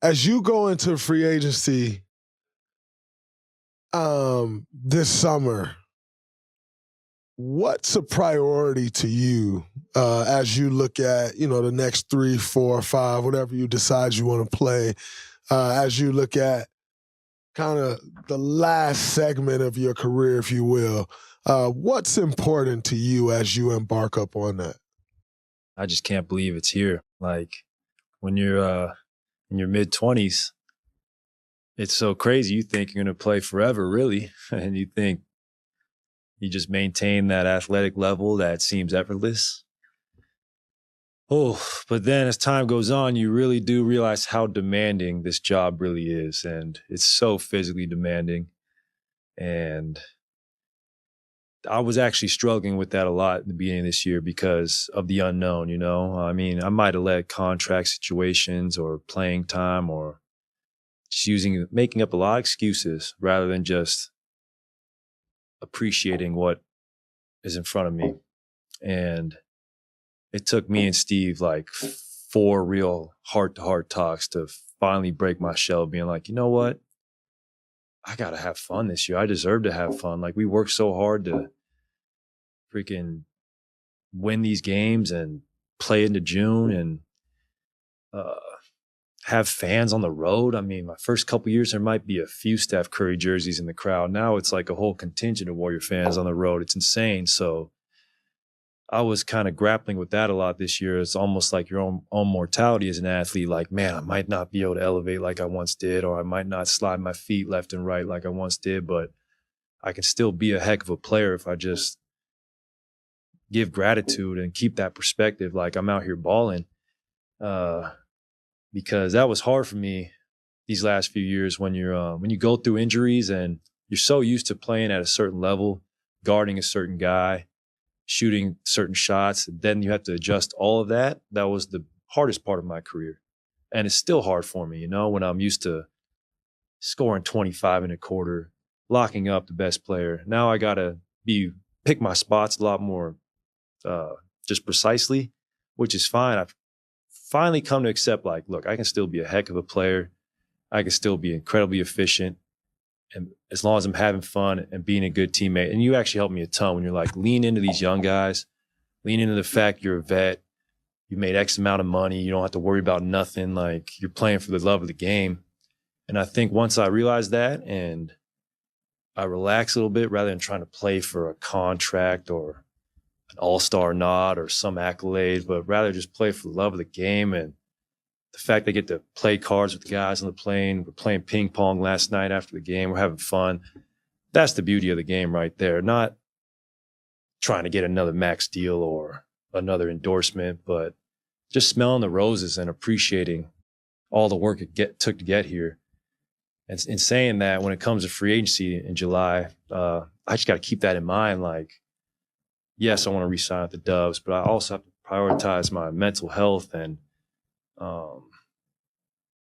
As you go into free agency this summer, what's a priority to you as you look at, the next 3, 4, 5, whatever you decide you want to play, as you look at kind of the last segment of your career, if you will? What's important to you as you embark up on that? I just can't believe it's here. Like when you're in your mid-20s, it's so crazy. You think you're going to play forever, really, and you think you just maintain that athletic level that seems effortless. Oh, but then as time goes on, you really do realize how demanding this job really is, and it's so physically demanding. And I was actually struggling with that a lot in the beginning of this year because of the unknown, I mean, I might have let contract situations or playing time or just making up a lot of excuses rather than just appreciating what is in front of me. And it took me and Steve like 4 real heart-to-heart talks to finally break my shell, being like, you know what? I got to have fun this year. I deserve to have fun. Like, we worked so hard to freaking win these games and play into June and have fans on the road. I mean, my first couple years, there might be a few Steph Curry jerseys in the crowd. Now it's like a whole contingent of Warrior fans on the road. It's insane. So I was kind of grappling with that a lot this year. It's almost like your own mortality as an athlete. Like, man, I might not be able to elevate like I once did, or I might not slide my feet left and right like I once did, but I can still be a heck of a player if I just give gratitude and keep that perspective. Like, I'm out here balling. Because that was hard for me these last few years when you go through injuries and you're so used to playing at a certain level, guarding a certain guy, shooting certain shots. Then you have to adjust all of that. That was the hardest part of my career. And it's still hard for me, when I'm used to scoring 25 in a quarter, locking up the best player. Now I got to pick my spots a lot more just precisely, which is fine. I've finally come to accept, like, look, I can still be a heck of a player. I can still be incredibly efficient. And as long as I'm having fun and being a good teammate, and you actually helped me a ton when you're like, lean into these young guys, lean into the fact you're a vet, you made X amount of money, you don't have to worry about nothing, like you're playing for the love of the game. And I think once I realized that and I relax a little bit rather than trying to play for a contract or an all-star nod or some accolade, but rather just play for the love of the game and the fact they get to play cards with the guys on the plane. We're playing ping pong last night after the game. We're having fun. That's the beauty of the game right there. Not trying to get another max deal or another endorsement, but just smelling the roses and appreciating all the work it took to get here. And in saying that, when it comes to free agency in July, I just got to keep that in mind. Like, yes, I want to re-sign with the Dubs, but I also have to prioritize my mental health and